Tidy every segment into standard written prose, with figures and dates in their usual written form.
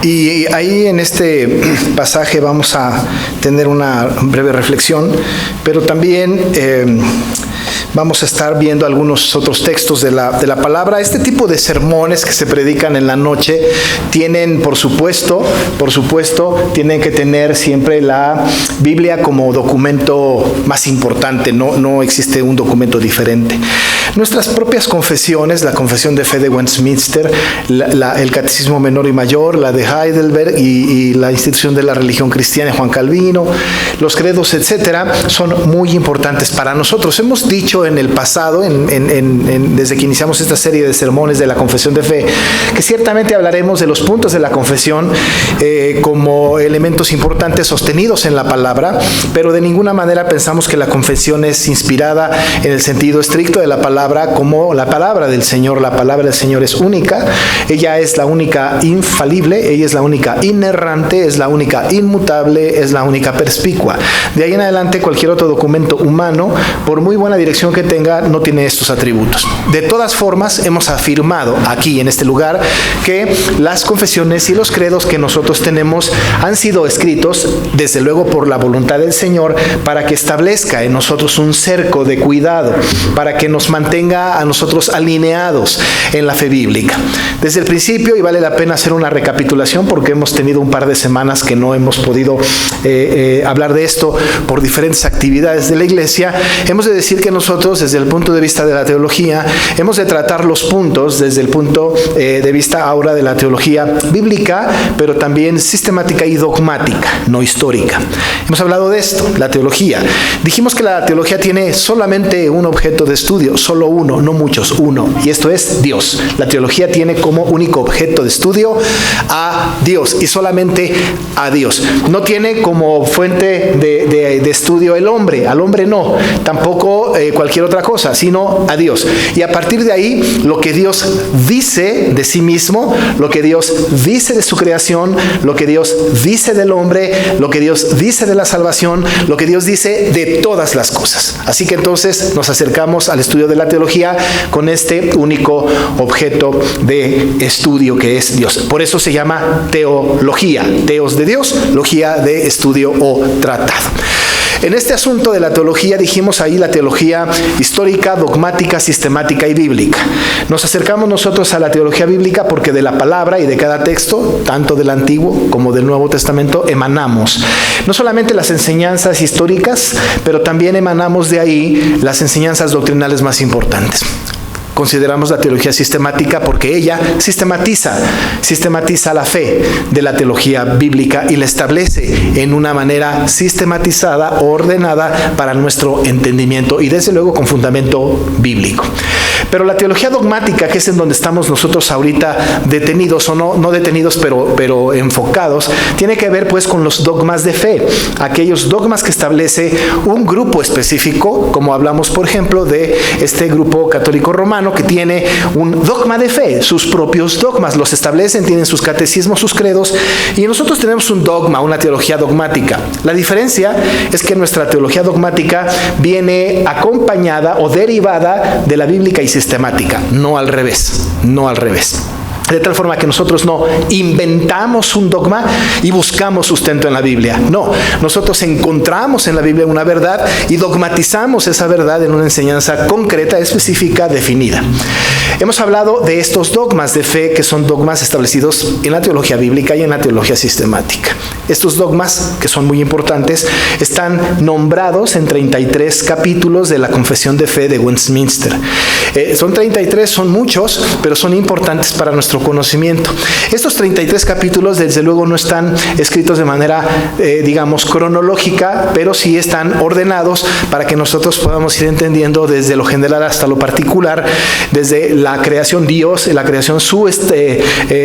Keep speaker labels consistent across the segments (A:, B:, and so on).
A: Y ahí en este pasaje vamos a tener una breve reflexión, pero también vamos a estar viendo algunos otros textos de la palabra. Este tipo de sermones que se predican en la noche tienen, por supuesto, tienen que tener siempre la Biblia como documento más importante. No existe un documento diferente. Nuestras propias confesiones, la Confesión de Fe de Westminster, el Catecismo Menor y Mayor, la de Heidelberg y la Institución de la Religión Cristiana de Juan Calvino, los credos, etcétera, son muy importantes para nosotros. Hemos dicho en el pasado, desde que iniciamos esta serie de sermones de la Confesión de Fe, que ciertamente hablaremos de los puntos de la confesión como elementos importantes sostenidos en la palabra, pero de ninguna manera pensamos que la confesión es inspirada en el sentido estricto de la palabra, como la palabra del Señor. La palabra del Señor es única, ella es la única infalible, ella es la única inerrante, es la única inmutable, es la única perspicua. De ahí en adelante cualquier otro documento humano, por muy buena dirección que tenga, no tiene estos atributos. De todas formas, hemos afirmado aquí en este lugar que las confesiones y los credos que nosotros tenemos han sido escritos, desde luego por la voluntad del Señor, para que establezca en nosotros un cerco de cuidado, para que nos mantenga a nosotros alineados en la fe bíblica. Desde el principio, y vale la pena hacer una recapitulación porque hemos tenido un par de semanas que no hemos podido hablar de esto por diferentes actividades de la iglesia, hemos de decir que nosotros, desde el punto de vista de la teología, hemos de tratar los puntos desde el punto de vista ahora de la teología bíblica, pero también sistemática y dogmática, no histórica. Hemos hablado de esto, la teología. Dijimos que la teología tiene solamente un objeto de estudio, solo uno, no muchos, uno, y esto es Dios. La teología tiene como único objeto de estudio a Dios y solamente a Dios. No tiene como fuente de estudio el hombre, al hombre no, tampoco cualquier otra cosa, sino a Dios. Y a partir de ahí, lo que Dios dice de sí mismo, lo que Dios dice de su creación, lo que Dios dice del hombre, lo que Dios dice de la salvación, lo que Dios dice de todas las cosas. Así que entonces nos acercamos al estudio de la teología con este único objeto de estudio que es Dios. Por eso se llama teología, teos de Dios, logía de estudio o tratado. En este asunto de la teología dijimos ahí la teología histórica, dogmática, sistemática y bíblica. Nos acercamos nosotros a la teología bíblica porque de la palabra y de cada texto, tanto del Antiguo como del Nuevo Testamento, emanamos no solamente las enseñanzas históricas, pero también emanamos de ahí las enseñanzas doctrinales más importantes. Consideramos la teología sistemática porque ella sistematiza la fe de la teología bíblica y la establece en una manera sistematizada, ordenada para nuestro entendimiento y desde luego con fundamento bíblico. Pero la teología dogmática, que es en donde estamos nosotros ahorita detenidos, o no detenidos, pero enfocados, tiene que ver pues con los dogmas de fe, aquellos dogmas que establece un grupo específico, como hablamos por ejemplo de este grupo católico romano que tiene un dogma de fe, sus propios dogmas, los establecen, tienen sus catecismos, sus credos, y nosotros tenemos un dogma, una teología dogmática. La diferencia es que nuestra teología dogmática viene acompañada o derivada de la bíblica y sistemática, no al revés. De tal forma que nosotros no inventamos un dogma y buscamos sustento en la Biblia. No, nosotros encontramos en la Biblia una verdad y dogmatizamos esa verdad en una enseñanza concreta, específica, definida. Hemos hablado de estos dogmas de fe que son dogmas establecidos en la teología bíblica y en la teología sistemática. Estos dogmas, que son muy importantes, están nombrados en 33 capítulos de la Confesión de Fe de Westminster. Son 33, son muchos, pero son importantes para nuestro conocimiento. Estos 33 capítulos, desde luego, no están escritos de manera, cronológica, pero sí están ordenados para que nosotros podamos ir entendiendo desde lo general hasta lo particular, desde la creación Dios, la creación, sus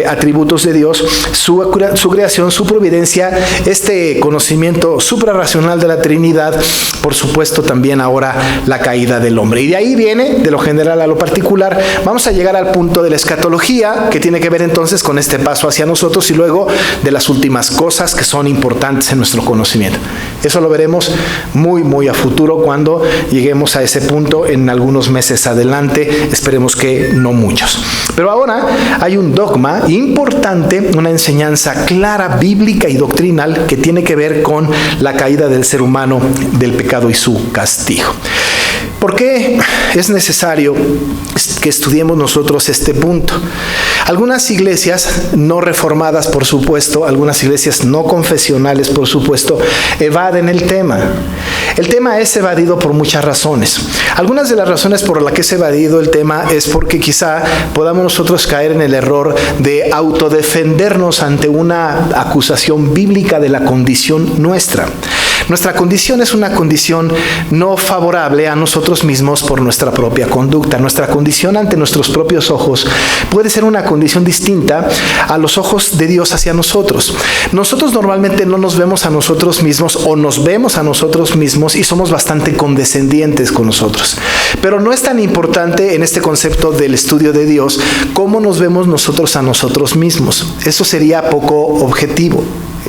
A: atributos de Dios, su creación, su providencia este conocimiento suprarracional de la Trinidad, por supuesto también ahora la caída del hombre. Y de ahí viene, de lo general a lo particular, vamos a llegar al punto de la escatología, que tiene que ver entonces con este paso hacia nosotros, y luego de las últimas cosas que son importantes en nuestro conocimiento. Eso lo veremos muy a futuro cuando lleguemos a ese punto en algunos meses adelante, esperemos que no muchos. Pero ahora hay un dogma importante, una enseñanza clara, bíblica y doctrinal que tiene que ver con la caída del ser humano, del pecado y su castigo. ¿Por qué es necesario que estudiemos nosotros este punto? Algunas iglesias no reformadas, por supuesto, algunas iglesias no confesionales, por supuesto, evaden el tema. El tema es evadido por muchas razones. Algunas de las razones por las que es evadido el tema es porque quizá podamos nosotros caer en el error de autodefendernos ante una acusación bíblica de la condición nuestra. Nuestra condición es una condición no favorable a nosotros mismos por nuestra propia conducta. Nuestra condición ante nuestros propios ojos puede ser una condición distinta a los ojos de Dios hacia nosotros. Nosotros normalmente no nos vemos a nosotros mismos o nos vemos a nosotros mismos y somos bastante condescendientes con nosotros. Pero no es tan importante en este concepto del estudio de Dios cómo nos vemos nosotros a nosotros mismos. Eso sería poco objetivo.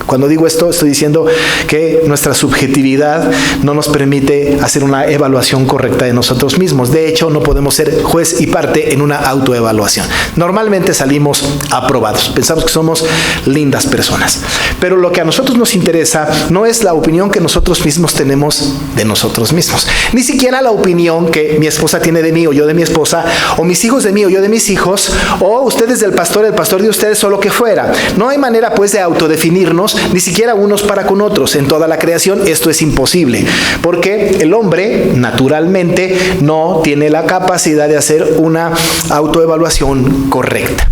A: Cuando digo esto, estoy diciendo que nuestra subjetividad no nos permite hacer una evaluación correcta de nosotros mismos. De hecho, no podemos ser juez y parte en una autoevaluación. Normalmente salimos aprobados. Pensamos que somos lindas personas. Pero lo que a nosotros nos interesa no es la opinión que nosotros mismos tenemos de nosotros mismos. Ni siquiera la opinión que mi esposa tiene de mí o yo de mi esposa, o mis hijos de mí o yo de mis hijos, o ustedes del pastor, el pastor de ustedes o lo que fuera. No hay manera pues de autodefinirnos, ni siquiera unos para con otros. En toda la creación esto es imposible, porque el hombre naturalmente no tiene la capacidad de hacer una autoevaluación correcta.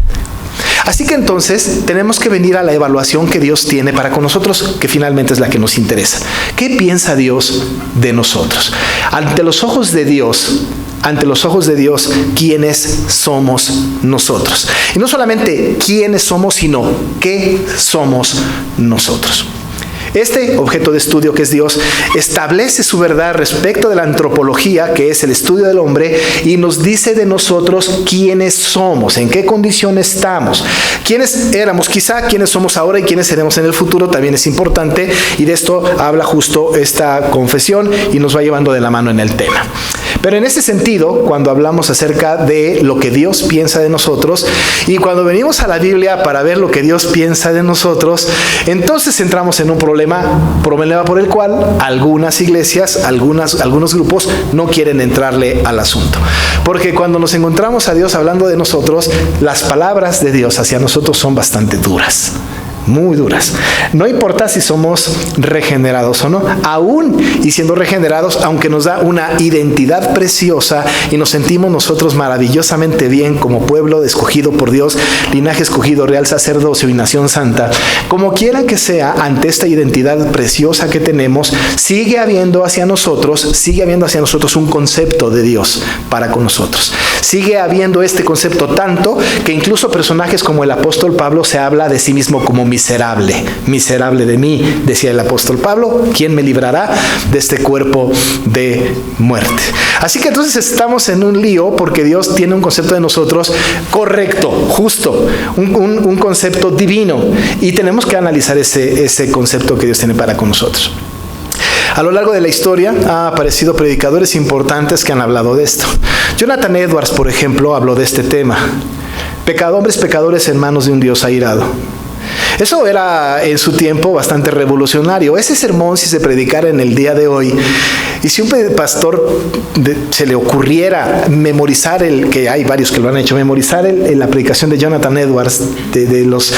A: Así que entonces tenemos que venir a la evaluación que Dios tiene para con nosotros, que finalmente es la que nos interesa. ¿Qué piensa Dios de nosotros? Ante los ojos de Dios, ¿quiénes somos nosotros? Y no solamente quiénes somos, sino qué somos nosotros. Este objeto de estudio que es Dios establece su verdad respecto de la antropología, que es el estudio del hombre, y nos dice de nosotros quiénes somos, en qué condición estamos, quiénes éramos, quizá quiénes somos ahora y quiénes seremos en el futuro también es importante, y de esto habla justo esta confesión y nos va llevando de la mano en el tema. Pero en ese sentido, cuando hablamos acerca de lo que Dios piensa de nosotros y cuando venimos a la Biblia para ver lo que Dios piensa de nosotros, entonces entramos en un problema por el cual algunas iglesias, algunos grupos no quieren entrarle al asunto. Porque cuando nos encontramos a Dios hablando de nosotros, las palabras de Dios hacia nosotros son bastante duras. Muy duras. No importa si somos regenerados o no, aún y siendo regenerados, aunque nos da una identidad preciosa y nos sentimos nosotros maravillosamente bien como pueblo escogido por Dios, linaje escogido, real sacerdocio y nación santa, como quiera que sea, ante esta identidad preciosa que tenemos, sigue habiendo hacia nosotros un concepto de Dios para con nosotros. Sigue habiendo este concepto tanto que incluso personajes como el apóstol Pablo se habla de sí mismo como miserable de mí, decía el apóstol Pablo, ¿quién me librará de este cuerpo de muerte? Así que entonces estamos en un lío porque Dios tiene un concepto de nosotros correcto, justo, un concepto divino, y tenemos que analizar ese concepto que Dios tiene para con nosotros. A lo largo de la historia han aparecido predicadores importantes que han hablado de esto. Jonathan Edwards, por ejemplo, habló de este tema. Hombres pecadores en manos de un Dios airado. Eso era en su tiempo bastante revolucionario. Ese sermón, si se predicara en el día de hoy, y si un pastor se le ocurriera memorizar que hay varios que lo han hecho, memorizar la predicación de Jonathan Edwards de los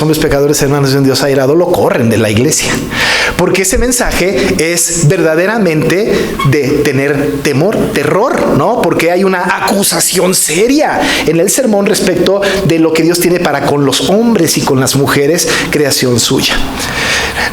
A: hombres pecadores hermanos de un Dios airado, lo corren de la iglesia. Porque ese mensaje es verdaderamente de tener terror, ¿no? Porque hay una acusación seria en el sermón respecto de lo que Dios tiene para con los hombres y con las mujeres, creación suya.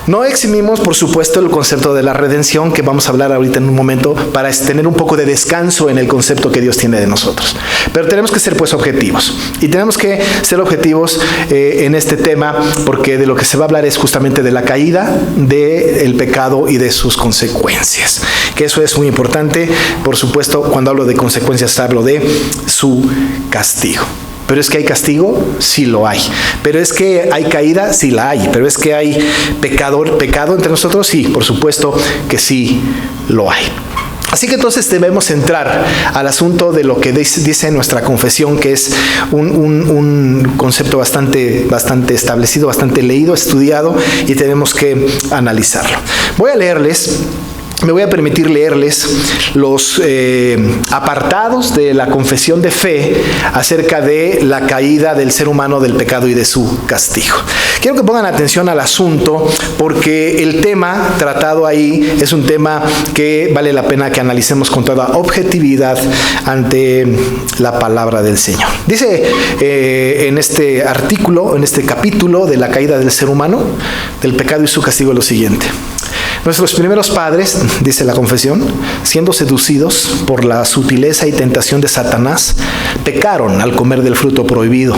A: No eximimos, por supuesto, el concepto de la redención, que vamos a hablar ahorita en un momento, para tener un poco de descanso en el concepto que Dios tiene de nosotros. Pero tenemos que ser pues objetivos. Y tenemos que ser objetivos en este tema, porque de lo que se va a hablar es justamente de la caída, del pecado y de sus consecuencias. Que eso es muy importante. Por supuesto, cuando hablo de consecuencias, hablo de su castigo. Pero es que hay castigo, sí lo hay. Pero es que hay caída, sí la hay. Pero es que hay pecado entre nosotros, sí, por supuesto que sí lo hay. Así que entonces debemos entrar al asunto de lo que dice nuestra confesión, que es un concepto bastante establecido, bastante leído, estudiado, y tenemos que analizarlo. Me voy a permitir leerles los apartados de la confesión de fe acerca de la caída del ser humano, del pecado y de su castigo. Quiero que pongan atención al asunto, porque el tema tratado ahí es un tema que vale la pena que analicemos con toda objetividad ante la palabra del Señor. Dice en este artículo, en este capítulo de la caída del ser humano, del pecado y su castigo, lo siguiente. Nuestros primeros padres, dice la confesión, siendo seducidos por la sutileza y tentación de Satanás, pecaron al comer del fruto prohibido.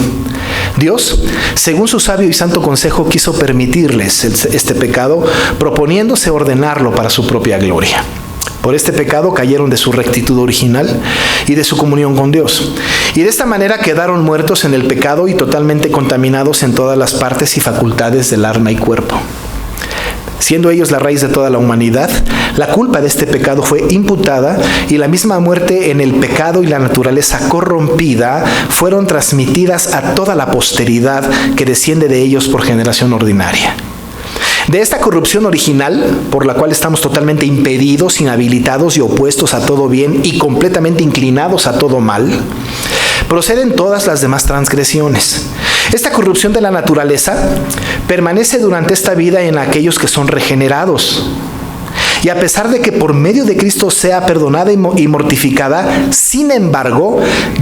A: Dios, según su sabio y santo consejo, quiso permitirles este pecado, proponiéndose ordenarlo para su propia gloria. Por este pecado cayeron de su rectitud original y de su comunión con Dios. Y de esta manera quedaron muertos en el pecado y totalmente contaminados en todas las partes y facultades del alma y cuerpo. Siendo ellos la raíz de toda la humanidad, la culpa de este pecado fue imputada y la misma muerte en el pecado y la naturaleza corrompida fueron transmitidas a toda la posteridad que desciende de ellos por generación ordinaria. De esta corrupción original, por la cual estamos totalmente impedidos, inhabilitados y opuestos a todo bien y completamente inclinados a todo mal, proceden todas las demás transgresiones. Esta corrupción de la naturaleza permanece durante esta vida en aquellos que son regenerados. Y a pesar de que por medio de Cristo sea perdonada y mortificada, sin embargo,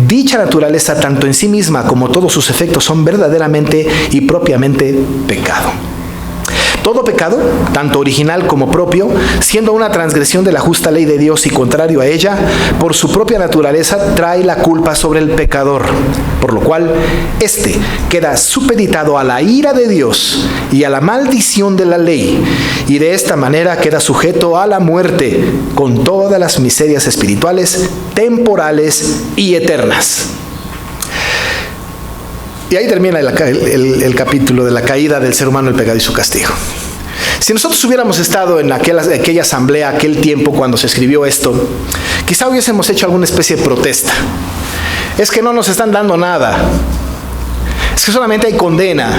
A: dicha naturaleza, tanto en sí misma como todos sus efectos, son verdaderamente y propiamente pecado. Todo pecado, tanto original como propio, siendo una transgresión de la justa ley de Dios y contrario a ella, por su propia naturaleza trae la culpa sobre el pecador, por lo cual éste queda supeditado a la ira de Dios y a la maldición de la ley, y de esta manera queda sujeto a la muerte, con todas las miserias espirituales, temporales y eternas. Y ahí termina el capítulo de la caída del ser humano, el pecado y su castigo. Si nosotros hubiéramos estado en aquella asamblea, aquel tiempo cuando se escribió esto, quizá hubiésemos hecho alguna especie de protesta. Es que no nos están dando nada. Es que solamente hay condena.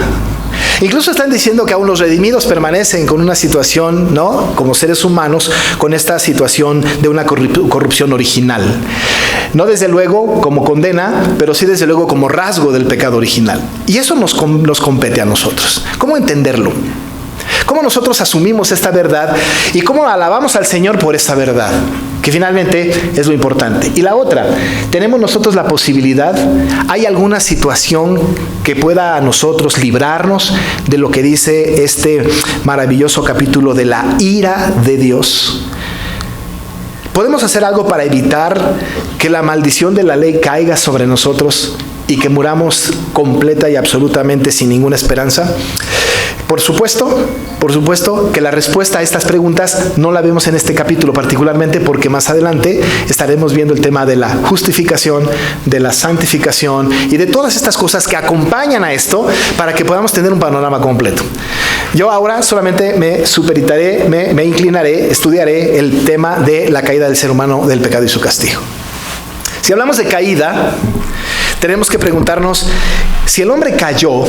A: Incluso están diciendo que aún los redimidos permanecen con una situación, ¿no?, como seres humanos, con esta situación de una corrupción original. No desde luego como condena, pero sí desde luego como rasgo del pecado original. Y eso nos compete a nosotros. ¿Cómo entenderlo? ¿Cómo nosotros asumimos esta verdad y cómo alabamos al Señor por esa verdad? Que finalmente es lo importante. Y la otra, tenemos nosotros la posibilidad, ¿hay alguna situación que pueda a nosotros librarnos de lo que dice este maravilloso capítulo de la ira de Dios? ¿Podemos hacer algo para evitar que la maldición de la ley caiga sobre nosotros y que muramos completa y absolutamente sin ninguna esperanza? Por supuesto que la respuesta a estas preguntas no la vemos en este capítulo particularmente, porque más adelante estaremos viendo el tema de la justificación, de la santificación y de todas estas cosas que acompañan a esto para que podamos tener un panorama completo. Yo ahora solamente me inclinaré, estudiaré el tema de la caída del ser humano, del pecado y su castigo. Si hablamos de caída, tenemos que preguntarnos si el hombre cayó,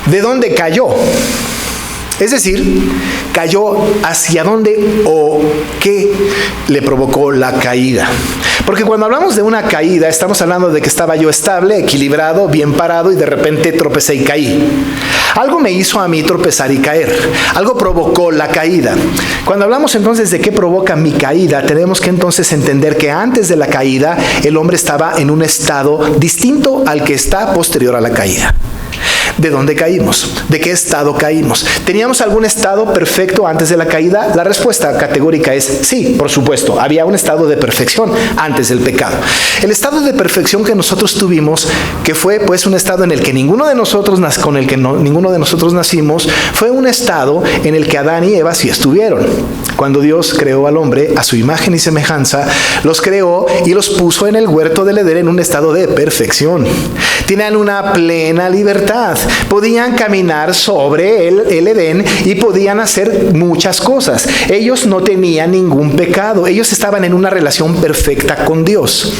A: ¿de dónde cayó? Es decir, ¿cayó hacia dónde o qué le provocó la caída? Porque cuando hablamos de una caída, estamos hablando de que estaba yo estable, equilibrado, bien parado y de repente tropecé y caí. Algo me hizo a mí tropezar y caer. Algo provocó la caída. Cuando hablamos entonces de qué provoca mi caída, tenemos que entonces entender que antes de la caída, el hombre estaba en un estado distinto al que está posterior a la caída. ¿De dónde caímos? ¿De qué estado caímos? ¿Teníamos algún estado perfecto antes de la caída? La respuesta categórica es sí, por supuesto. Había un estado de perfección antes del pecado. El estado de perfección que nosotros tuvimos, que fue pues un estado en el que ninguno de nosotros nacimos, fue un estado en el que Adán y Eva sí estuvieron. Cuando Dios creó al hombre a su imagen y semejanza, los creó y los puso en el huerto del Edén en un estado de perfección. Tenían una plena libertad. Podían caminar sobre el Edén y podían hacer muchas cosas. Ellos no tenían ningún pecado. Ellos estaban en una relación perfecta con Dios.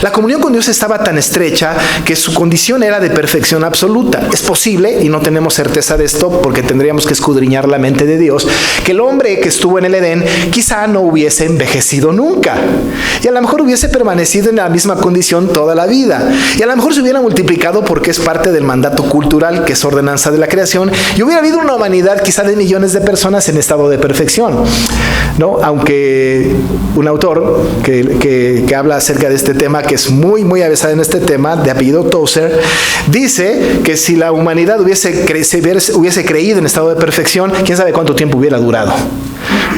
A: La comunión con Dios estaba tan estrecha que su condición era de perfección absoluta. Es posible, y no tenemos certeza de esto porque tendríamos que escudriñar la mente de Dios, que el hombre que estuvo en el Edén quizá no hubiese envejecido nunca. Y a lo mejor hubiese permanecido en la misma condición toda la vida. Y a lo mejor se hubiera multiplicado porque es parte del mandato cultural, que es ordenanza de la creación, y hubiera habido una humanidad quizá de millones de personas en estado de perfección, ¿no? Aunque un autor que habla acerca de este tema, que es muy avesado en este tema, de apellido Tozer, dice que si la humanidad hubiese creído en estado de perfección, quién sabe cuánto tiempo hubiera durado.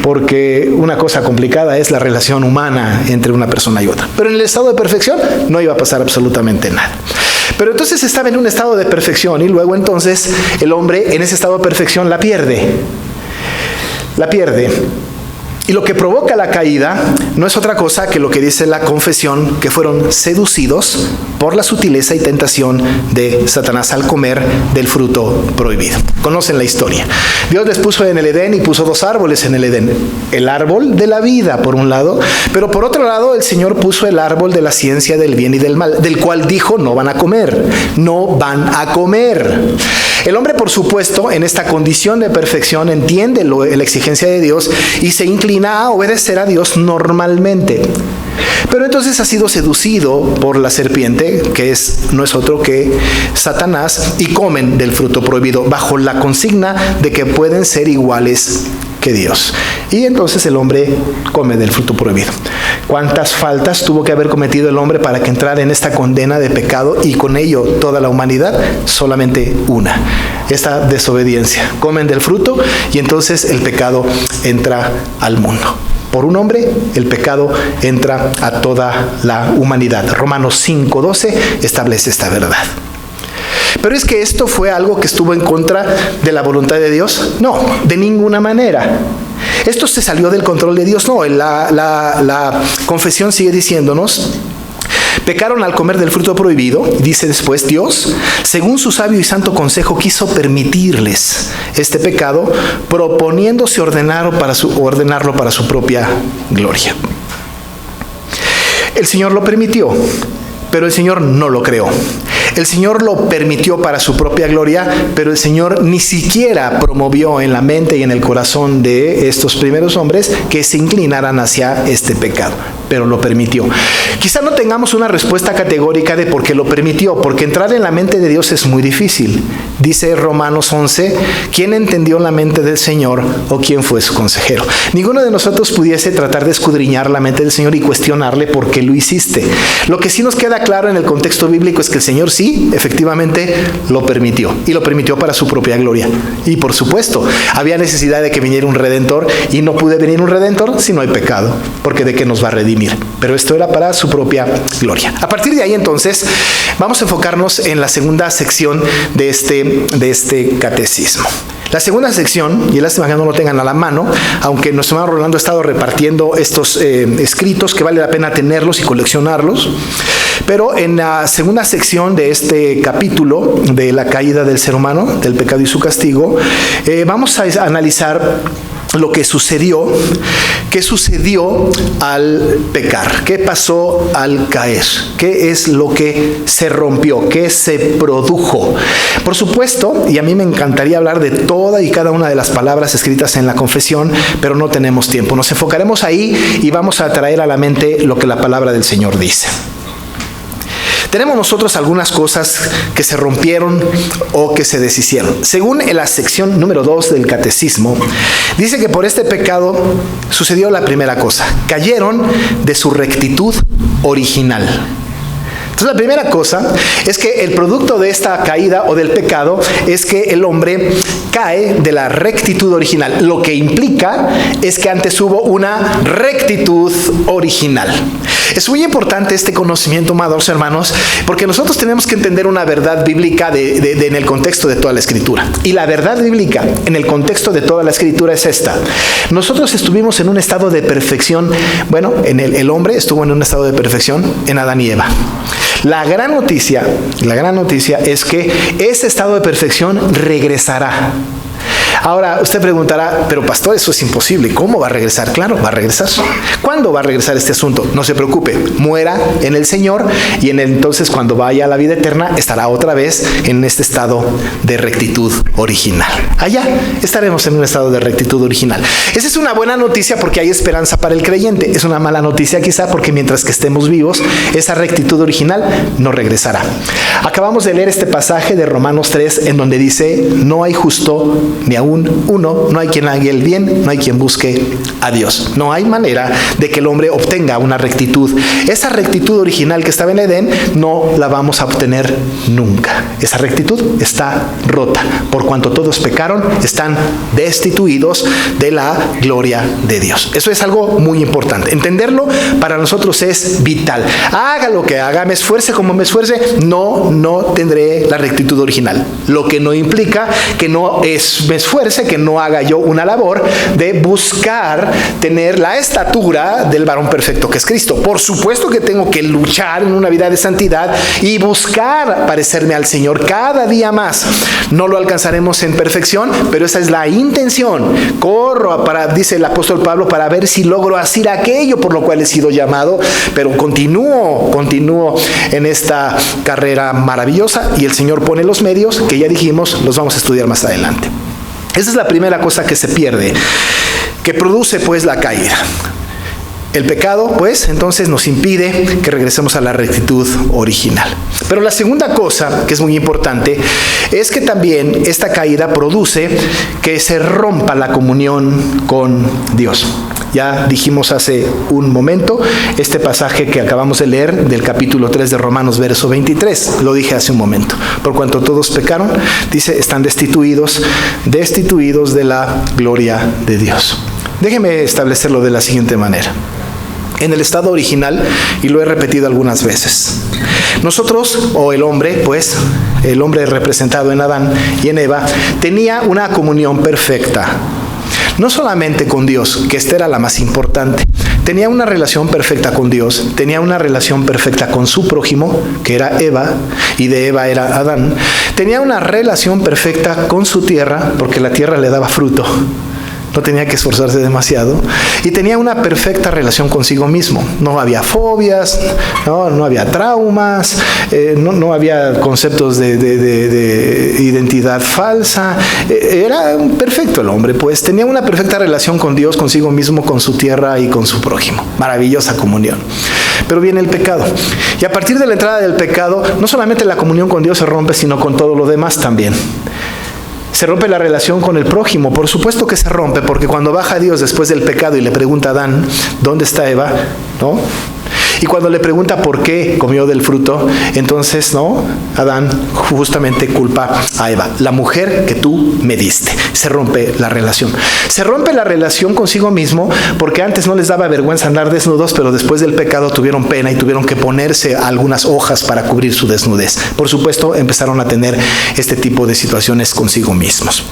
A: Porque una cosa complicada es la relación humana entre una persona y otra. Pero en el estado de perfección no iba a pasar absolutamente nada. Pero entonces estaba en un estado de perfección y luego entonces el hombre en ese estado de perfección la pierde. Y lo que provoca la caída no es otra cosa que lo que dice la confesión, que fueron seducidos por la sutileza y tentación de Satanás al comer del fruto prohibido. Conocen la historia. Dios les puso en el Edén y puso dos árboles en el Edén. El árbol de la vida, por un lado, pero por otro lado el Señor puso el árbol de la ciencia del bien y del mal, del cual dijo, no van a comer. El hombre, por supuesto, en esta condición de perfección, entiende la exigencia de Dios y se inclina a obedecer a Dios normalmente. Pero entonces ha sido seducido por la serpiente, que no es otro que Satanás, y comen del fruto prohibido bajo la consigna de que pueden ser iguales que Dios. Y entonces el hombre come del fruto prohibido. ¿Cuántas faltas tuvo que haber cometido el hombre para que entrara en esta condena de pecado y con ello toda la humanidad? Solamente una. Esta desobediencia. Comen del fruto y entonces el pecado entra al mundo. Por un hombre, el pecado entra a toda la humanidad. Romanos 5:12 establece esta verdad. ¿Pero es que esto fue algo que estuvo en contra de la voluntad de Dios? No, de ninguna manera. Esto se salió del control de Dios. No, la confesión sigue diciéndonos: pecaron al comer del fruto prohibido. Dice después, Dios, según su sabio y santo consejo, quiso permitirles este pecado, proponiéndose ordenarlo para su propia gloria. El Señor lo permitió, pero el Señor no lo creó. El Señor lo permitió para su propia gloria, pero el Señor ni siquiera promovió en la mente y en el corazón de estos primeros hombres que se inclinaran hacia este pecado, pero lo permitió. Quizá no tengamos una respuesta categórica de por qué lo permitió, porque entrar en la mente de Dios es muy difícil. Dice Romanos 11, ¿quién entendió la mente del Señor o quién fue su consejero? Ninguno de nosotros pudiese tratar de escudriñar la mente del Señor y cuestionarle por qué lo hiciste. Lo que sí nos queda claro en el contexto bíblico es que el Señor sí, efectivamente, lo permitió. Y lo permitió para su propia gloria. Y por supuesto, había necesidad de que viniera un Redentor, y no puede venir un Redentor si no hay pecado, porque ¿de qué nos va a redimir? Pero esto era para su propia gloria. A partir de ahí, entonces, vamos a enfocarnos en la segunda sección de este catecismo. La segunda sección, y es lástima que no lo tengan a la mano, aunque nuestro hermano Rolando ha estado repartiendo estos escritos que vale la pena tenerlos y coleccionarlos, pero en la segunda sección de este capítulo de la caída del ser humano, del pecado y su castigo, vamos a analizar lo que sucedió. ¿Qué sucedió al pecar? ¿Qué pasó al caer? ¿Qué es lo que se rompió? ¿Qué se produjo? Por supuesto, y a mí me encantaría hablar de toda y cada una de las palabras escritas en la confesión, pero no tenemos tiempo. Nos enfocaremos ahí y vamos a traer a la mente lo que la palabra del Señor dice. Tenemos nosotros algunas cosas que se rompieron o que se deshicieron. Según en la sección número 2 del Catecismo, dice que por este pecado sucedió la primera cosa. Cayeron de su rectitud original. Entonces la primera cosa es que el producto de esta caída o del pecado es que el hombre cae de la rectitud original. Lo que implica es que antes hubo una rectitud original. Es muy importante este conocimiento, amados hermanos, porque nosotros tenemos que entender una verdad bíblica en el contexto de toda la Escritura. Y la verdad bíblica en el contexto de toda la Escritura es esta. Nosotros estuvimos en un estado de perfección, el hombre estuvo en un estado de perfección en Adán y Eva. La gran noticia es que ese estado de perfección regresará. Ahora, usted preguntará, pero pastor, eso es imposible. ¿Cómo va a regresar? Claro, va a regresar. ¿Cuándo va a regresar este asunto? No se preocupe, muera en el Señor y entonces cuando vaya a la vida eterna estará otra vez en este estado de rectitud original. Allá estaremos en un estado de rectitud original. Esa es una buena noticia porque hay esperanza para el creyente. Es una mala noticia quizá porque mientras que estemos vivos, esa rectitud original no regresará. Acabamos de leer este pasaje de Romanos 3 en donde dice, no hay justo ni aún uno, no hay quien haga el bien, no hay quien busque a Dios. No hay manera de que el hombre obtenga una rectitud. Esa rectitud original que estaba en Edén no la vamos a obtener nunca. Esa rectitud está rota. Por cuanto todos pecaron, están destituidos de la gloria de Dios. Eso es algo muy importante. Entenderlo para nosotros es vital. Haga lo que haga, me esfuerce como me esfuerce, no tendré la rectitud original. Lo que no implica que no me esfuerce, que no haga yo una labor de buscar tener la estatura del varón perfecto que es Cristo. Por supuesto que tengo que luchar en una vida de santidad y buscar parecerme al Señor cada día más. No lo alcanzaremos en perfección, pero esa es la intención. Corro dice el apóstol Pablo, para ver si logro hacer aquello por lo cual he sido llamado, pero continúo en esta carrera maravillosa y el Señor pone los medios que ya dijimos, los vamos a estudiar más adelante. Esa es la primera cosa que se pierde, que produce pues la caída. El pecado, pues, entonces nos impide que regresemos a la rectitud original. Pero la segunda cosa, que es muy importante, es que también esta caída produce que se rompa la comunión con Dios. Ya dijimos hace un momento este pasaje que acabamos de leer del capítulo 3 de Romanos, verso 23. Lo dije hace un momento. Por cuanto todos pecaron, dice, están destituidos de la gloria de Dios. Déjeme establecerlo de la siguiente manera. En el estado original, y lo he repetido algunas veces, nosotros, o el hombre, pues, el hombre representado en Adán y en Eva, tenía una comunión perfecta. No solamente con Dios, que esta era la más importante. Tenía una relación perfecta con Dios, tenía una relación perfecta con su prójimo, que era Eva, y de Eva era Adán. Tenía una relación perfecta con su tierra, porque la tierra le daba fruto. No tenía que esforzarse demasiado. Y tenía una perfecta relación consigo mismo. No había fobias, no había traumas, no había conceptos de identidad falsa. Era perfecto el hombre, pues tenía una perfecta relación con Dios, consigo mismo, con su tierra y con su prójimo. Maravillosa comunión. Pero viene el pecado. Y a partir de la entrada del pecado, no solamente la comunión con Dios se rompe, sino con todo lo demás también. Se rompe la relación con el prójimo. Por supuesto que se rompe, porque cuando baja Dios después del pecado y le pregunta a Adán, ¿dónde está Eva? ¿No? Y cuando le pregunta por qué comió del fruto, entonces, Adán justamente culpa a Eva, la mujer que tú me diste. Se rompe la relación. Se rompe la relación consigo mismo, porque antes no les daba vergüenza andar desnudos, pero después del pecado tuvieron pena y tuvieron que ponerse algunas hojas para cubrir su desnudez. Por supuesto, empezaron a tener este tipo de situaciones consigo mismos.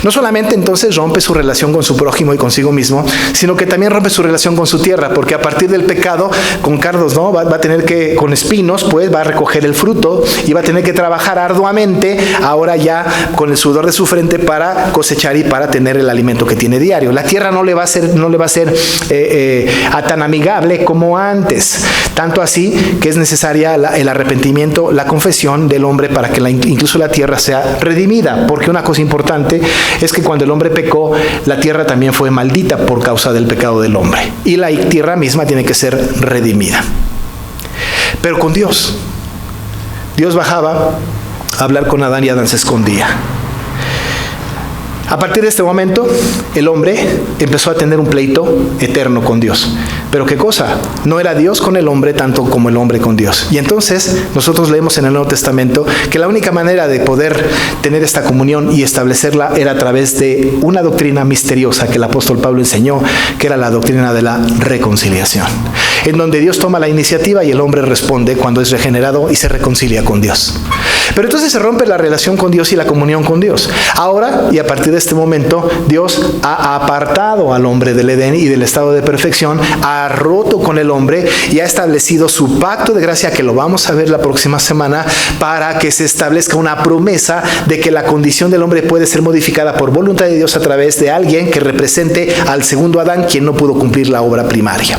A: No solamente entonces rompe su relación con su prójimo y consigo mismo, sino que también rompe su relación con su tierra, porque a partir del pecado, con carne cardos, ¿no? Va a tener que, con espinos, pues va a recoger el fruto y va a tener que trabajar arduamente, ahora ya con el sudor de su frente, para cosechar y para tener el alimento que tiene diario. La tierra no le va a ser tan amigable como antes. Tanto así que es necesaria el arrepentimiento, la confesión del hombre para que incluso la tierra sea redimida. Porque una cosa importante es que cuando el hombre pecó, la tierra también fue maldita por causa del pecado del hombre. Y la tierra misma tiene que ser redimida. Pero con Dios bajaba a hablar con Adán y Adán se escondía. A partir de este momento, el hombre empezó a tener un pleito eterno con Dios. ¿Pero qué cosa? No era Dios con el hombre tanto como el hombre con Dios. Y entonces nosotros leemos en el Nuevo Testamento que la única manera de poder tener esta comunión y establecerla era a través de una doctrina misteriosa que el apóstol Pablo enseñó, que era la doctrina de la reconciliación, en donde Dios toma la iniciativa y el hombre responde cuando es regenerado y se reconcilia con Dios. Pero entonces se rompe la relación con Dios y la comunión con Dios. Ahora, y a partir de este momento, Dios ha apartado al hombre del Edén y del estado de perfección, ha roto con el hombre y ha establecido su pacto de gracia, que lo vamos a ver la próxima semana, para que se establezca una promesa de que la condición del hombre puede ser modificada por voluntad de Dios a través de alguien que represente al segundo Adán, quien no pudo cumplir la obra primaria.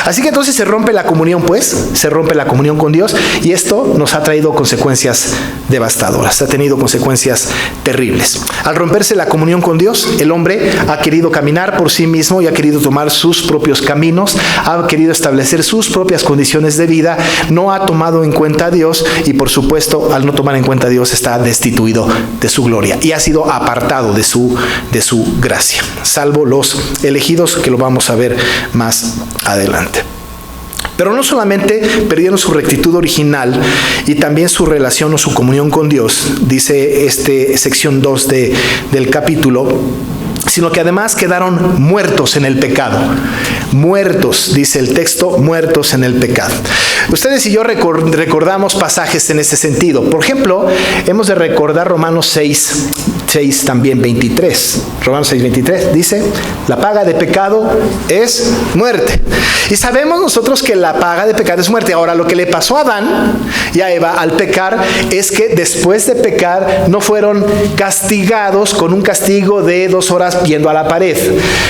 A: Así que entonces se rompe la comunión, se rompe la comunión con Dios, y esto nos ha traído consecuencias devastadoras, ha tenido consecuencias terribles. Al romperse la comunión con Dios, el hombre ha querido caminar por sí mismo y ha querido tomar sus propios caminos, ha querido establecer sus propias condiciones de vida, no ha tomado en cuenta a Dios y, por supuesto, al no tomar en cuenta a Dios, está destituido de su gloria y ha sido apartado de su gracia, salvo los elegidos, que lo vamos a ver más adelante. Pero no solamente perdieron su rectitud original y también su relación o su comunión con Dios, dice sección 2 del capítulo, sino que además quedaron muertos en el pecado. Muertos, dice el texto, muertos en el pecado. Ustedes y yo recordamos pasajes en ese sentido. Por ejemplo, hemos de recordar Romanos 6 también 23. Romanos 6, 23 dice: la paga de pecado es muerte. Y sabemos nosotros que la paga de pecado es muerte. Ahora, lo que le pasó a Adán y a Eva al pecar es que después de pecar no fueron castigados con un castigo de 2 horas viendo a la pared.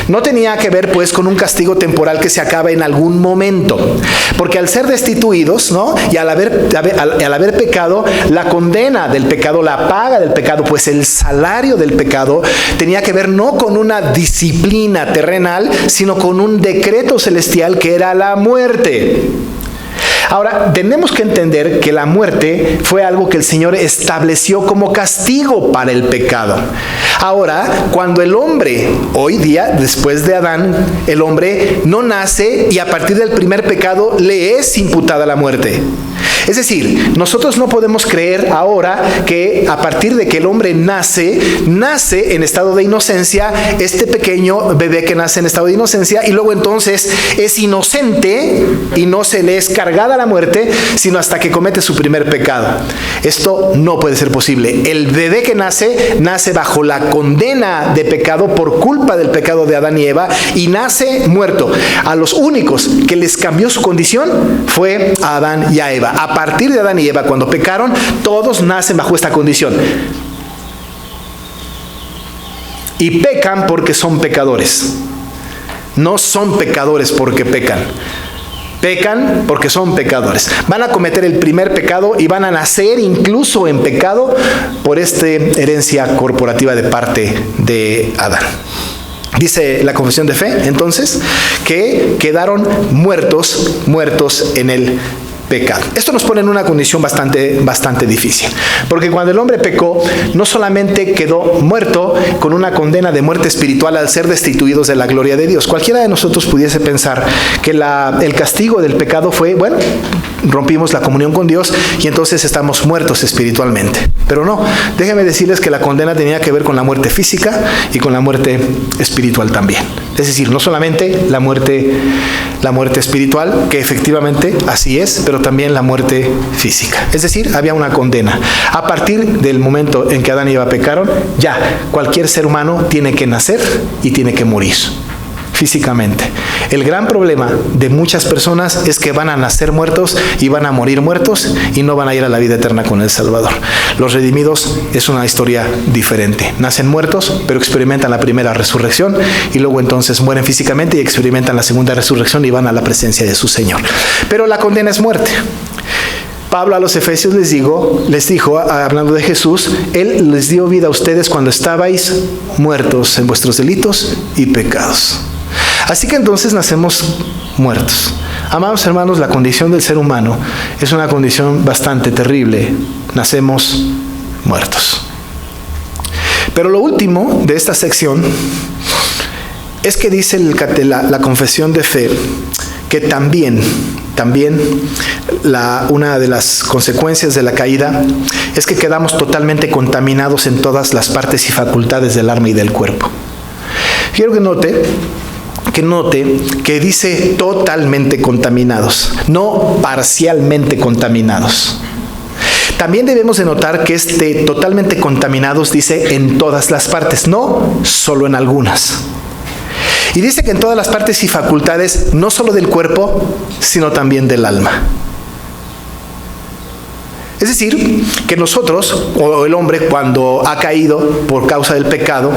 A: No tenía que ver pues con un castigo temporal que se acaba en algún momento. Porque al ser destituidos, ¿no?, y al haber pecado, la condena del pecado, la paga del pecado, pues el salario del pecado tenía que ver no con una disciplina terrenal, sino con un decreto celestial que era la muerte. Ahora, tenemos que entender que la muerte fue algo que el Señor estableció como castigo para el pecado. Ahora, cuando el hombre, hoy día, después de Adán, el hombre no nace y a partir del primer pecado le es imputada la muerte. Es decir, nosotros no podemos creer ahora que a partir de que el hombre nace en estado de inocencia, este pequeño bebé que nace en estado de inocencia, y luego entonces es inocente y no se le es cargada la muerte, sino hasta que comete su primer pecado. Esto no puede ser posible. El bebé que nace bajo la condena de pecado por culpa del pecado de Adán y Eva, y nace muerto. A los únicos que les cambió su condición fue a Adán y a Eva. A partir de Adán y Eva, cuando pecaron, todos nacen bajo esta condición. Y pecan porque son pecadores. No son pecadores porque pecan. Pecan porque son pecadores. Van a cometer el primer pecado y van a nacer incluso en pecado por esta herencia corporativa de parte de Adán. Dice la confesión de fe, entonces, que quedaron muertos en el pecado. Esto nos pone en una condición bastante difícil, porque cuando el hombre pecó, no solamente quedó muerto con una condena de muerte espiritual al ser destituidos de la gloria de Dios. Cualquiera de nosotros pudiese pensar que el castigo del pecado fue, bueno, rompimos la comunión con Dios y entonces estamos muertos espiritualmente. Pero no, déjenme decirles que la condena tenía que ver con la muerte física y con la muerte espiritual también. Es decir, no solamente la muerte espiritual, que efectivamente así es, pero también la muerte física. Es decir, había una condena. A partir del momento en que Adán y Eva pecaron, ya cualquier ser humano tiene que nacer y tiene que morir. físicamente. El gran problema de muchas personas es que van a nacer muertos y van a morir muertos y no van a ir a la vida eterna con el Salvador. Los redimidos es una historia diferente. Nacen muertos, pero experimentan la primera resurrección y luego entonces mueren físicamente y experimentan la segunda resurrección y van a la presencia de su Señor. Pero la condena es muerte. Pablo a los Efesios les dijo, hablando de Jesús, Él les dio vida a ustedes cuando estabais muertos en vuestros delitos y pecados. Así que entonces nacemos muertos. Amados hermanos, la condición del ser humano es una condición bastante terrible. Nacemos muertos. Pero lo último de esta sección es que dice la confesión de fe que también una de las consecuencias de la caída es que quedamos totalmente contaminados en todas las partes y facultades del alma y del cuerpo. Quiero que note que dice totalmente contaminados, no parcialmente contaminados. También debemos de notar que totalmente contaminados dice en todas las partes, no solo en algunas. Y dice que en todas las partes y facultades, no solo del cuerpo, sino también del alma. Es decir, que nosotros, o el hombre, cuando ha caído por causa del pecado,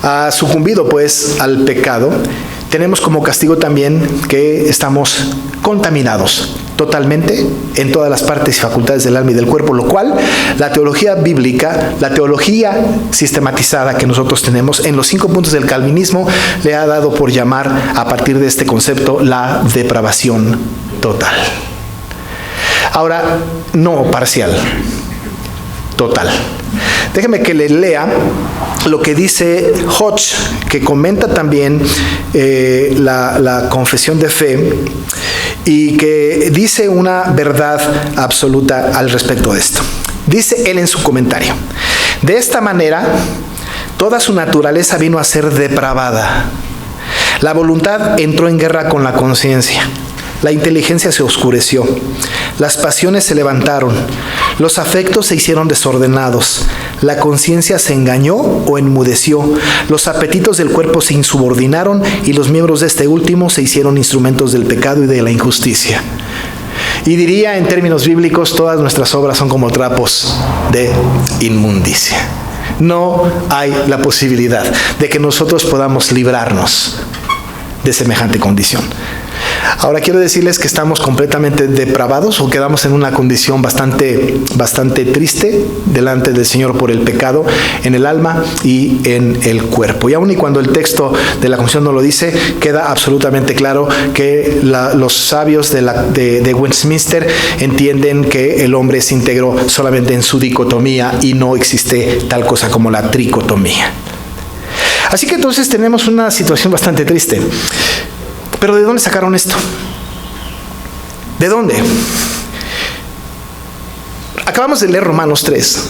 A: ha sucumbido pues al pecado, tenemos como castigo también que estamos contaminados totalmente en todas las partes y facultades del alma y del cuerpo, lo cual la teología bíblica, la teología sistematizada que nosotros tenemos en los 5 puntos del calvinismo, le ha dado por llamar a partir de este concepto la depravación total. Ahora, no parcial, total. Déjeme que le lea lo que dice Hodge, que comenta también la confesión de fe y que dice una verdad absoluta al respecto de esto. Dice él en su comentario: de esta manera, toda su naturaleza vino a ser depravada. La voluntad entró en guerra con la conciencia. La inteligencia se oscureció, las pasiones se levantaron, los afectos se hicieron desordenados, la conciencia se engañó o enmudeció, los apetitos del cuerpo se insubordinaron y los miembros de este último se hicieron instrumentos del pecado y de la injusticia. Y diría en términos bíblicos, todas nuestras obras son como trapos de inmundicia. No hay la posibilidad de que nosotros podamos librarnos de semejante condición. Ahora quiero decirles que estamos completamente depravados o quedamos en una condición bastante triste delante del Señor por el pecado en el alma y en el cuerpo. Y aun y cuando el texto de la confesión no lo dice, queda absolutamente claro que los sabios de Westminster entienden que el hombre es íntegro solamente en su dicotomía y no existe tal cosa como la tricotomía. Así que entonces tenemos una situación bastante triste. Pero ¿de dónde sacaron esto? ¿De dónde? Acabamos de leer Romanos 3.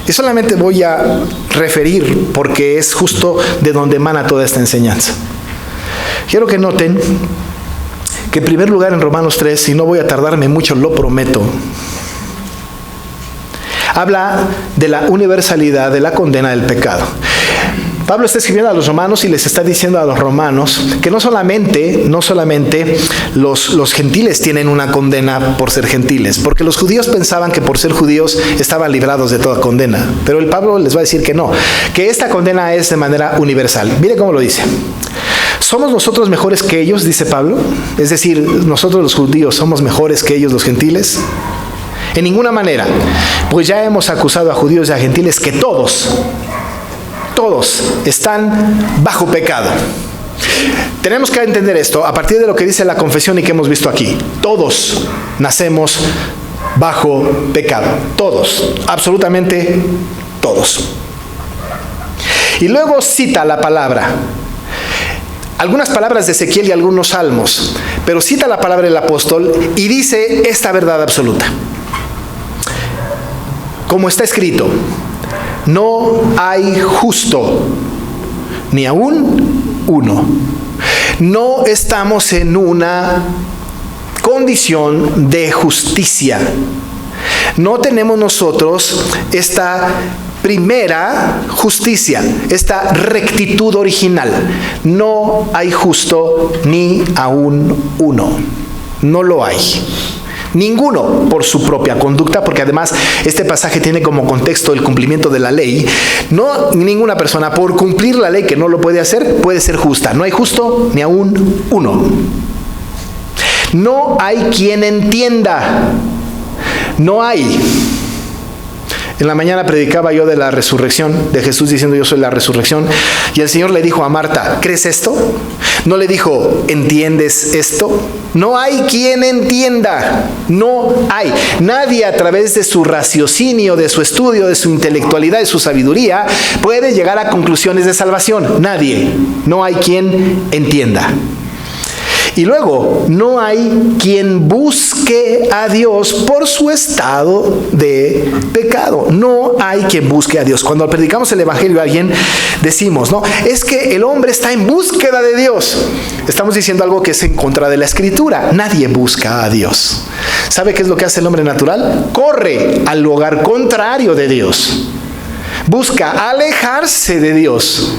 A: Y solamente voy a referir porque es justo de donde emana toda esta enseñanza. Quiero que noten que en primer lugar en Romanos 3, y no voy a tardarme mucho, lo prometo, habla de la universalidad de la condena del pecado. Pablo está escribiendo a los romanos y les está diciendo a los romanos que no solamente los gentiles tienen una condena por ser gentiles, porque los judíos pensaban que por ser judíos estaban librados de toda condena, pero el Pablo les va a decir que no, que esta condena es de manera universal. Mire cómo lo dice. ¿Somos nosotros mejores que ellos?, dice Pablo. Es decir, nosotros los judíos somos mejores que ellos los gentiles. En ninguna manera, pues ya hemos acusado a judíos y a gentiles que todos están bajo pecado. Tenemos que entender esto a partir de lo que dice la confesión y que hemos visto aquí. Todos nacemos bajo pecado. Todos, absolutamente todos. Y luego cita la palabra. Algunas palabras de Ezequiel y algunos salmos, pero cita la palabra del apóstol y dice esta verdad absoluta. Como está escrito: no hay justo, ni aún uno. No estamos en una condición de justicia. No tenemos nosotros esta primera justicia, esta rectitud original. No hay justo ni aún uno. No lo hay. Ninguno por su propia conducta, porque además este pasaje tiene como contexto el cumplimiento de la ley. No, ninguna persona por cumplir la ley, que no lo puede hacer, puede ser justa. No hay justo ni aún uno. No hay quien entienda. No hay. En la mañana predicaba yo de la resurrección, de Jesús diciendo yo soy la resurrección, y el Señor le dijo a Marta, ¿crees esto? No le dijo, ¿entiendes esto? No hay quien entienda, no hay. Nadie a través de su raciocinio, de su estudio, de su intelectualidad, de su sabiduría, puede llegar a conclusiones de salvación. Nadie, no hay quien entienda. Y luego, no hay quien busque a Dios por su estado de pecado. No hay quien busque a Dios. Cuando predicamos el Evangelio a alguien, decimos, ¿no? Es que el hombre está en búsqueda de Dios. Estamos diciendo algo que es en contra de la Escritura. Nadie busca a Dios. ¿Sabe qué es lo que hace el hombre natural? Corre al lugar contrario de Dios. Busca alejarse de Dios.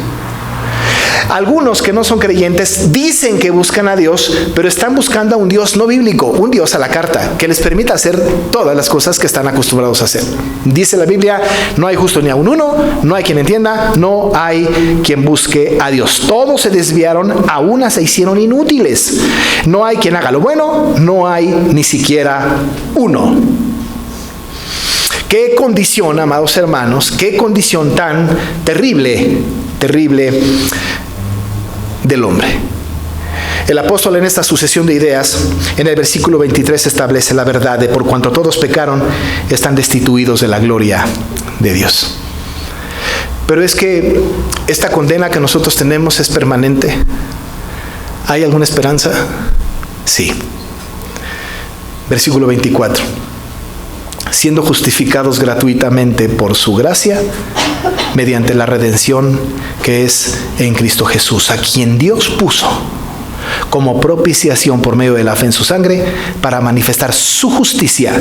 A: Algunos que no son creyentes dicen que buscan a Dios, pero están buscando a un Dios no bíblico, un Dios a la carta, que les permita hacer todas las cosas que están acostumbrados a hacer. Dice la Biblia, no hay justo ni aun uno, no hay quien entienda, no hay quien busque a Dios. Todos se desviaron, a una se hicieron inútiles. No hay quien haga lo bueno, no hay ni siquiera uno. Qué condición, amados hermanos, qué condición tan terrible del hombre. El apóstol en esta sucesión de ideas, en el versículo 23 establece la verdad de por cuanto todos pecaron, están destituidos de la gloria de Dios. Pero es que esta condena que nosotros tenemos es permanente. ¿Hay alguna esperanza? Sí. Versículo 24. Siendo justificados gratuitamente por su gracia, mediante la redención que es en Cristo Jesús, a quien Dios puso como propiciación por medio de la fe en su sangre, para manifestar su justicia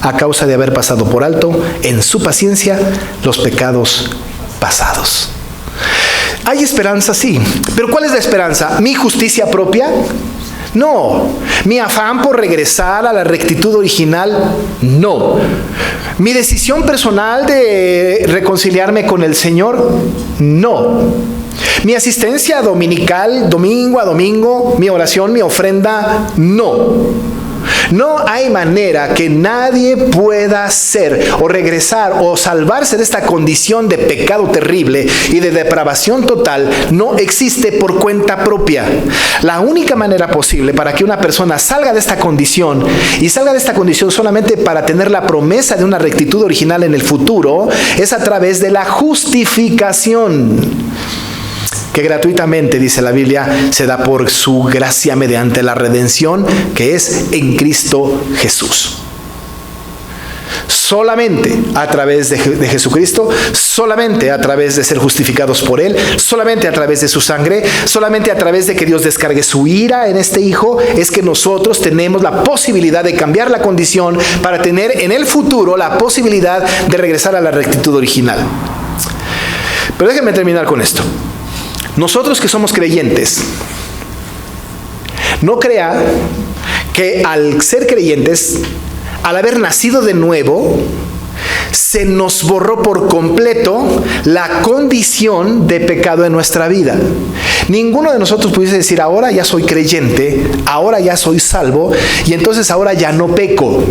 A: a causa de haber pasado por alto en su paciencia los pecados pasados. Hay esperanza, sí, pero ¿cuál es la esperanza? ¿Mi justicia propia? No. ¿Mi afán por regresar a la rectitud original? No. ¿Mi decisión personal de reconciliarme con el Señor? No. ¿Mi asistencia dominical, domingo a domingo, mi oración, mi ofrenda? No. No hay manera que nadie pueda ser o regresar o salvarse de esta condición de pecado terrible y de depravación total. No existe por cuenta propia. La única manera posible para que una persona salga de esta condición, y salga de esta condición solamente para tener la promesa de una rectitud original en el futuro, es a través de la justificación, que gratuitamente, dice la Biblia, se da por su gracia mediante la redención que es en Cristo Jesús. Solamente a través de Jesucristo, solamente a través de ser justificados por Él, solamente a través de su sangre, solamente a través de que Dios descargue su ira en este Hijo, es que nosotros tenemos la posibilidad de cambiar la condición para tener en el futuro la posibilidad de regresar a la rectitud original. Pero déjenme terminar con esto. Nosotros que somos creyentes, no crea que al ser creyentes, al haber nacido de nuevo, se nos borró por completo la condición de pecado en nuestra vida. Ninguno de nosotros pudiese decir, ahora ya soy creyente, ahora ya soy salvo, y entonces ahora ya no peco.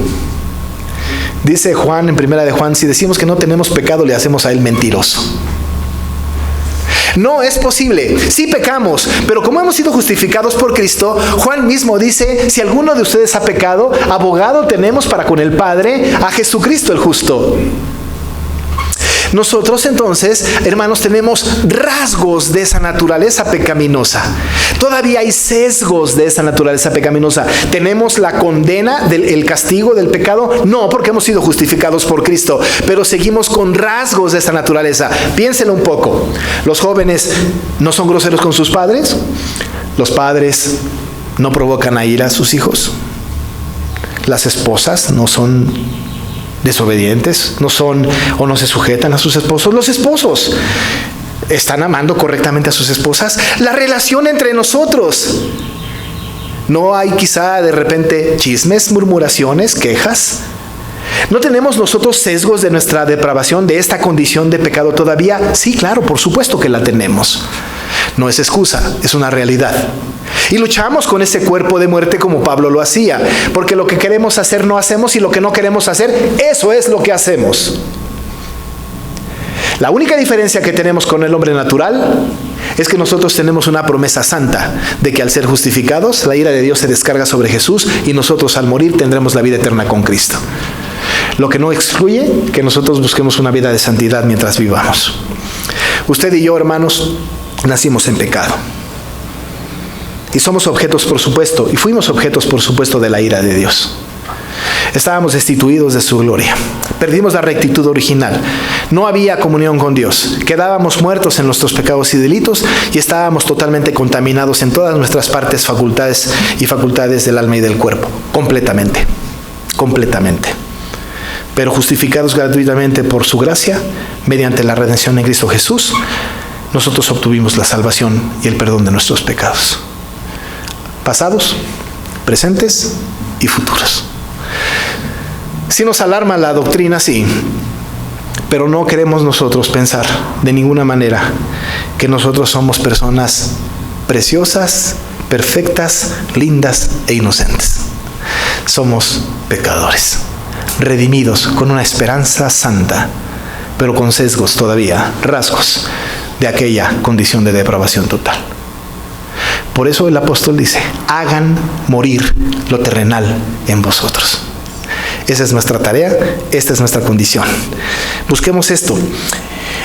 A: Dice Juan en primera de Juan, si decimos que no tenemos pecado, le hacemos a él mentiroso. No es posible. Sí pecamos, pero como hemos sido justificados por Cristo, Juan mismo dice, si alguno de ustedes ha pecado, abogado tenemos para con el Padre, a Jesucristo el justo. Nosotros entonces, hermanos, tenemos rasgos de esa naturaleza pecaminosa. Todavía hay sesgos de esa naturaleza pecaminosa. ¿Tenemos la condena del castigo del pecado? No, porque hemos sido justificados por Cristo, pero seguimos con rasgos de esa naturaleza. Piénsenlo un poco. ¿Los jóvenes no son groseros con sus padres? ¿Los padres no provocan a ira a sus hijos? ¿Las esposas no son desobedientes, no son o no se sujetan a sus esposos. Los esposos están amando correctamente a sus esposas. La relación entre nosotros, no hay quizá de repente chismes, murmuraciones, quejas. ¿No tenemos nosotros sesgos de nuestra depravación, de esta condición de pecado todavía? Sí, claro, por supuesto que la tenemos. No es excusa, es una realidad. Y luchamos con ese cuerpo de muerte como Pablo lo hacía, porque lo que queremos hacer no hacemos y lo que no queremos hacer, eso es lo que hacemos. La única diferencia que tenemos con el hombre natural es que nosotros tenemos una promesa santa de que al ser justificados, la ira de Dios se descarga sobre Jesús y nosotros al morir tendremos la vida eterna con Cristo. Lo que no excluye que nosotros busquemos una vida de santidad mientras vivamos. Usted y yo, hermanos, nacimos en pecado. Y somos objetos, por supuesto, y fuimos objetos, por supuesto, de la ira de Dios. Estábamos destituidos de su gloria. Perdimos la rectitud original. No había comunión con Dios. Quedábamos muertos en nuestros pecados y delitos y estábamos totalmente contaminados en todas nuestras partes, facultades del alma y del cuerpo. Completamente. Completamente. Pero justificados gratuitamente por su gracia, mediante la redención en Cristo Jesús, nosotros obtuvimos la salvación y el perdón de nuestros pecados. Pasados, presentes y futuros. Sí nos alarma la doctrina, sí, pero no queremos nosotros pensar de ninguna manera que nosotros somos personas preciosas, perfectas, lindas e inocentes. Somos pecadores, redimidos con una esperanza santa, pero con sesgos todavía, rasgos de aquella condición de depravación total. Por eso el apóstol dice, hagan morir lo terrenal en vosotros. Esa es nuestra tarea, esta es nuestra condición. Busquemos esto.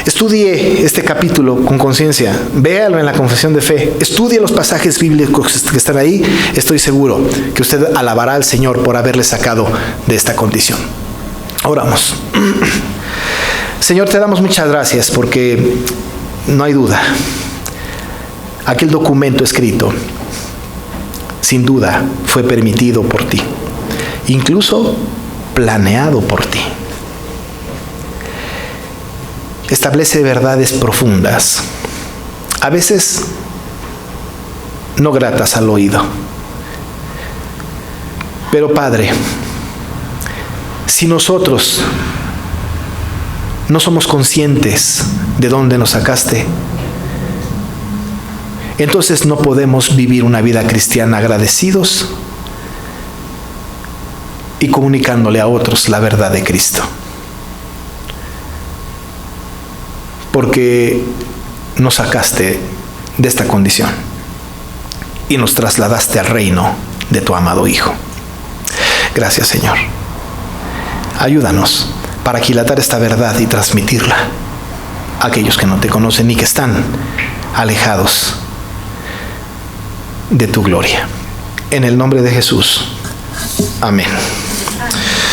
A: Estudie este capítulo con conciencia, véalo en la confesión de fe, estudie los pasajes bíblicos que están ahí. Estoy seguro que usted alabará al Señor por haberle sacado de esta condición. Oramos. Señor, te damos muchas gracias porque no hay duda. Aquel documento escrito, sin duda, fue permitido por ti, incluso planeado por ti. Establece verdades profundas, a veces no gratas al oído. Pero Padre, si nosotros no somos conscientes de dónde nos sacaste, entonces no podemos vivir una vida cristiana agradecidos y comunicándole a otros la verdad de Cristo. Porque nos sacaste de esta condición y nos trasladaste al reino de tu amado Hijo. Gracias, Señor. Ayúdanos para aquilatar esta verdad y transmitirla a aquellos que no te conocen y que están alejados de tu gloria. En el nombre de Jesús. Amén.